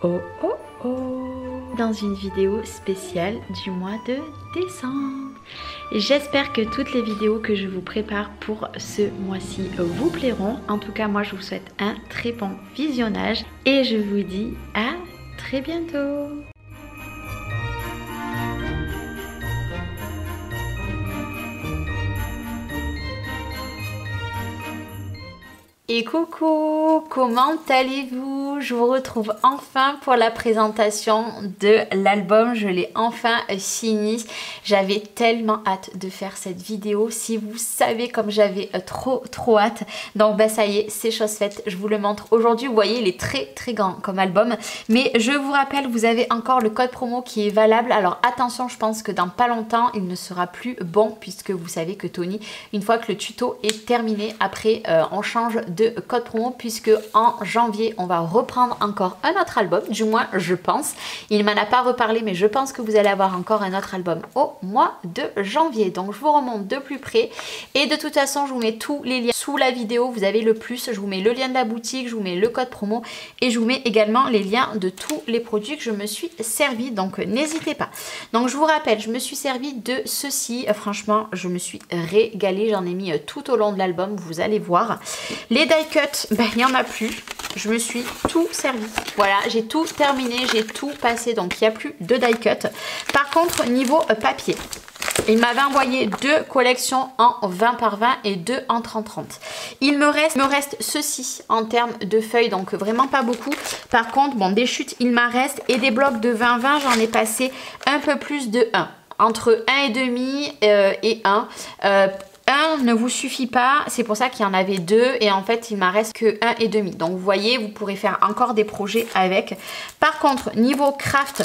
Oh oh oh, dans une vidéo spéciale du mois de décembre. J'espère que toutes les vidéos que je vous prépare pour ce mois-ci vous plairont. En tout cas, moi je vous souhaite un très bon visionnage et je vous dis à très bientôt. Et coucou, comment allez-vous? Je vous retrouve enfin pour la présentation de l'album. Je l'ai enfin fini. J'avais tellement hâte de faire cette vidéo. Si vous savez comme j'avais trop hâte. Donc bah ça y est, c'est chose faite. Je vous le montre aujourd'hui. Vous voyez, il est très grand comme album. Mais je vous rappelle, vous avez encore le code promo qui est valable. Alors attention, je pense que dans pas longtemps, il ne sera plus bon puisque vous savez que Tony, une fois que le tuto est terminé, après on change de code promo puisque en janvier on va reprendre encore un autre album, du moins je pense. Il m'en a pas reparlé mais je pense que vous allez avoir encore un autre album au mois de janvier. Donc je vous remonte de plus près et de toute façon je vous mets tous les liens sous la vidéo. Vous avez le plus, je vous mets le lien de la boutique, je vous mets le code promo et je vous mets également les liens de tous les produits que je me suis servi, donc n'hésitez pas. Donc je vous rappelle, je me suis servi de ceci, franchement je me suis régalée, j'en ai mis tout au long de l'album, vous allez voir. Les die cut, ben, il n'y en a plus. Je me suis tout servi. Voilà, j'ai tout terminé, j'ai tout passé. Donc, il n'y a plus de die cut. Par contre, niveau papier, il m'avait envoyé deux collections en 20 par 20 et deux en 30-30. Il me reste ceci en termes de feuilles. Donc, vraiment pas beaucoup. Par contre, bon, des chutes, il m'en reste. Et des blocs de 20-20, j'en ai passé un peu plus de 1. Entre 1,5 et 1. Un ne vous suffit pas, c'est pour ça qu'il y en avait deux et en fait il m'en reste que 1,5. Donc vous voyez, vous pourrez faire encore des projets avec. Par contre, niveau craft,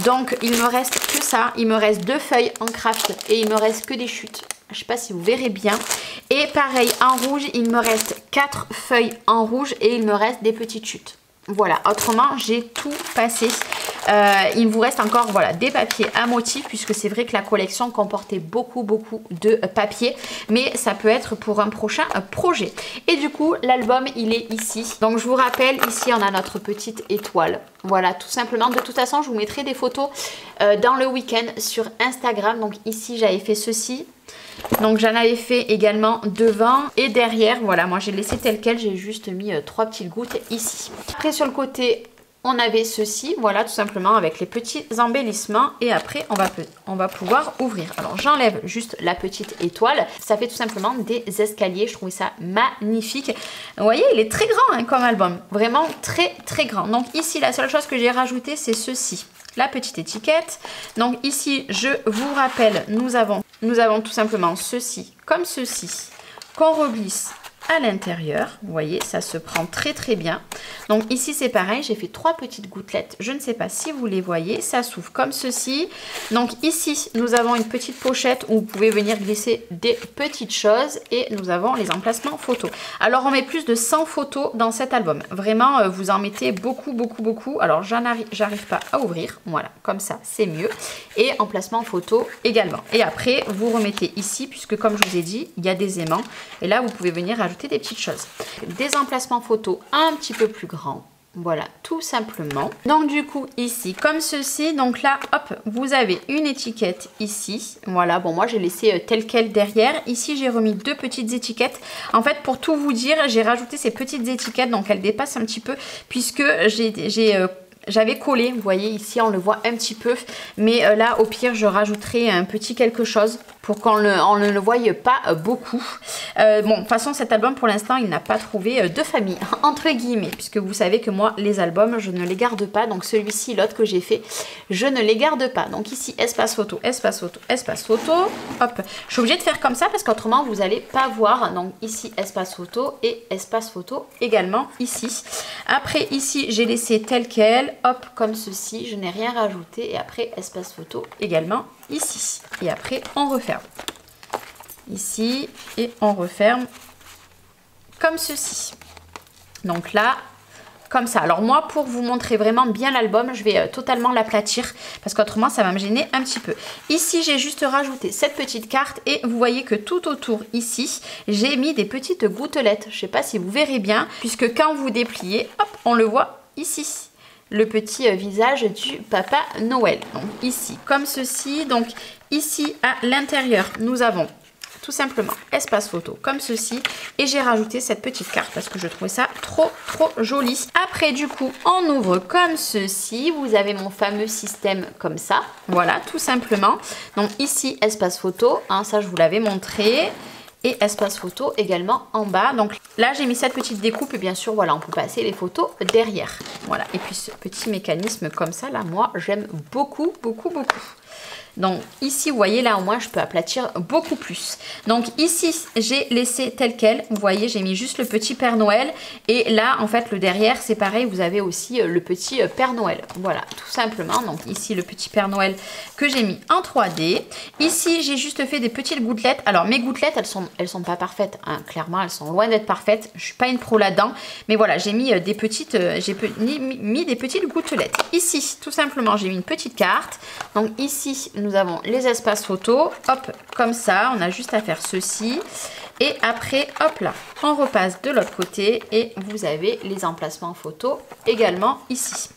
donc il me reste que ça, il me reste deux feuilles en craft et il me reste que des chutes. Je sais pas si vous verrez bien. Et pareil, en rouge, il me reste 4 feuilles en rouge et il me reste des petites chutes. Voilà, autrement j'ai tout passé. Il vous reste encore voilà, des papiers à motifs puisque c'est vrai que la collection comportait beaucoup de papiers, mais ça peut être pour un prochain projet. Et du coup l'album il est ici. Donc je vous rappelle, ici on a notre petite étoile. Voilà, tout simplement. De toute façon je vous mettrai des photos dans le week-end sur Instagram. Donc ici j'avais fait ceci. Donc j'en avais fait également devant et derrière. Voilà, moi j'ai laissé tel quel, j'ai juste mis 3 petites gouttes ici. Après sur le côté on avait ceci, voilà, tout simplement avec les petits embellissements. Et après on va pouvoir ouvrir. Alors j'enlève juste la petite étoile. Ça fait tout simplement des escaliers. Je trouvais ça magnifique. Vous voyez, il est très grand hein, comme album. Vraiment très grand. Donc ici la seule chose que j'ai rajouté c'est ceci. La petite étiquette. Donc ici je vous rappelle, nous avons tout simplement ceci comme ceci qu'on reglisse à l'intérieur. Vous voyez, ça se prend très bien. Donc ici c'est pareil, j'ai fait 3 petites gouttelettes. Je ne sais pas si vous les voyez, ça s'ouvre comme ceci. Donc ici nous avons une petite pochette où vous pouvez venir glisser des petites choses et nous avons les emplacements photos. Alors on met plus de 100 photos dans cet album. Vraiment vous en mettez beaucoup. Alors j'arrive pas à ouvrir. Voilà, comme ça c'est mieux. Et emplacement photo également. Et après vous remettez ici puisque comme je vous ai dit, il y a des aimants. Et là vous pouvez venir ajouter des petites choses. Des emplacements photos un petit peu plus grands. Voilà, tout simplement. Donc du coup, ici, comme ceci, donc là, hop, vous avez une étiquette ici. Voilà, bon, moi, j'ai laissé tel quel derrière. Ici, j'ai remis 2 petites étiquettes. En fait, pour tout vous dire, j'ai rajouté ces petites étiquettes, donc elles dépassent un petit peu, puisque j'avais collé, vous voyez, ici, on le voit un petit peu. Mais là, au pire, je rajouterai un petit quelque chose pour qu'on ne le voie pas beaucoup. Bon, de toute façon, cet album, pour l'instant, il n'a pas trouvé de famille, entre guillemets, puisque vous savez que moi, les albums, je ne les garde pas. Donc, celui-ci, l'autre que j'ai fait, je ne les garde pas. Donc, ici, espace photo, espace photo, espace photo. Hop, je suis obligée de faire comme ça parce qu'autrement, vous n'allez pas voir. Donc, ici, espace photo et espace photo également ici. Après, ici, j'ai laissé tel quel. Hop, comme ceci, je n'ai rien rajouté. Et après, espace photo également ici. Et après, on referme. Ici, et on referme comme ceci. Donc là, comme ça. Alors moi, pour vous montrer vraiment bien l'album, je vais totalement l'aplatir parce qu'autrement, ça va me gêner un petit peu. Ici, j'ai juste rajouté cette petite carte et vous voyez que tout autour ici, j'ai mis des petites gouttelettes. Je ne sais pas si vous verrez bien puisque quand vous dépliez, hop, on le voit ici. le petit visage du Papa Noël. Donc ici, comme ceci. Donc ici, à l'intérieur, nous avons tout simplement espace photo comme ceci. Et j'ai rajouté cette petite carte parce que je trouvais ça trop joli. Après, du coup, on ouvre comme ceci. Vous avez mon fameux système comme ça. Voilà, tout simplement. Donc ici, espace photo. Hein, ça, je vous l'avais montré. Et espace photo également en bas. Donc là, j'ai mis cette petite découpe et bien sûr, voilà, on peut passer les photos derrière. Voilà, et puis ce petit mécanisme comme ça, là, moi, j'aime beaucoup. Donc ici, vous voyez, là au moins, je peux aplatir beaucoup plus. Donc ici, j'ai laissé tel quel. Vous voyez, j'ai mis juste le petit Père Noël. Et là, en fait, le derrière, c'est pareil. Vous avez aussi le petit Père Noël. Voilà, tout simplement. Donc ici, le petit Père Noël que j'ai mis en 3D. Ici, j'ai juste fait des petites gouttelettes. Alors, mes gouttelettes, elles sont pas parfaites. Hein. Clairement, elles sont loin d'être parfaites. Je suis pas une pro là-dedans. Mais voilà, j'ai mis des petites, mis des petites gouttelettes. Ici, tout simplement, j'ai mis une petite carte. Donc ici, nous avons les espaces photos, hop, comme ça, on a juste à faire ceci. Et après, hop là, on repasse de l'autre côté et vous avez les emplacements photos également ici.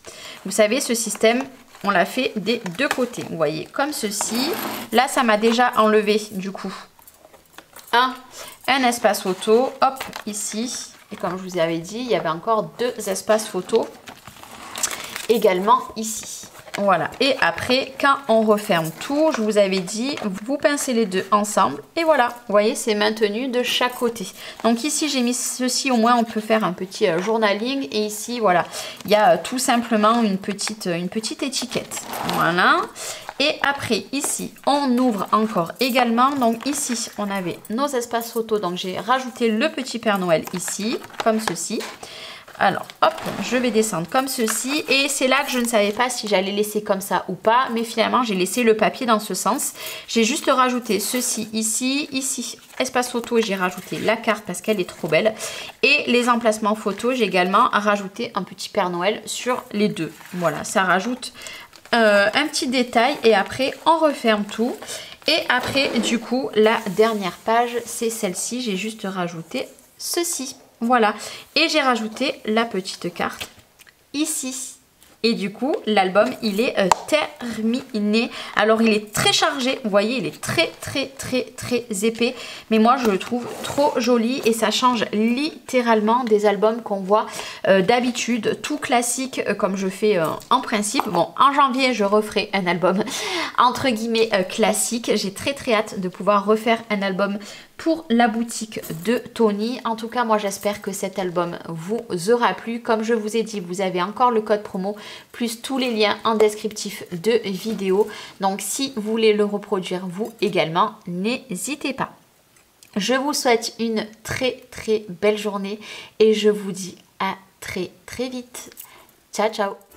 Vous savez, ce système, on l'a fait des deux côtés. Vous voyez, comme ceci. Là, ça m'a déjà enlevé, du coup, un espace photo, hop, ici. Et comme je vous avais dit, il y avait encore 2 espaces photos également ici. Voilà, et après, quand on referme tout, je vous avais dit, vous pincez les deux ensemble. Et voilà, vous voyez, c'est maintenu de chaque côté. Donc ici, j'ai mis ceci, au moins, on peut faire un petit journaling. Et ici, voilà, il y a tout simplement une petite étiquette. Voilà. Et après, ici, on ouvre encore également. Donc ici, on avait nos espaces photos. Donc j'ai rajouté le petit Père Noël ici, comme ceci. Alors, hop, je vais descendre comme ceci. Et c'est là que je ne savais pas si j'allais laisser comme ça ou pas. Mais finalement, j'ai laissé le papier dans ce sens. J'ai juste rajouté ceci ici. Ici, espace photo, et j'ai rajouté la carte parce qu'elle est trop belle. Et les emplacements photos, j'ai également rajouté un petit Père Noël sur les deux. Voilà, ça rajoute un petit détail. Et après, on referme tout. Et après, du coup, la dernière page, c'est celle-ci. J'ai juste rajouté ceci. Voilà, et j'ai rajouté la petite carte ici. Et du coup, l'album, il est terminé. Alors, il est très chargé. Vous voyez, il est très épais. Mais moi, je le trouve trop joli. Et ça change littéralement des albums qu'on voit d'habitude. Tout classique, comme je fais en principe. Bon, en janvier, je referai un album entre guillemets classique. J'ai très hâte de pouvoir refaire un album pour la boutique de Tony. En tout cas, moi, j'espère que cet album vous aura plu. Comme je vous ai dit, vous avez encore le code promo, plus tous les liens en descriptif de vidéo. Donc, si vous voulez le reproduire, vous également, n'hésitez pas. Je vous souhaite une très belle journée et je vous dis à très vite. Ciao, ciao!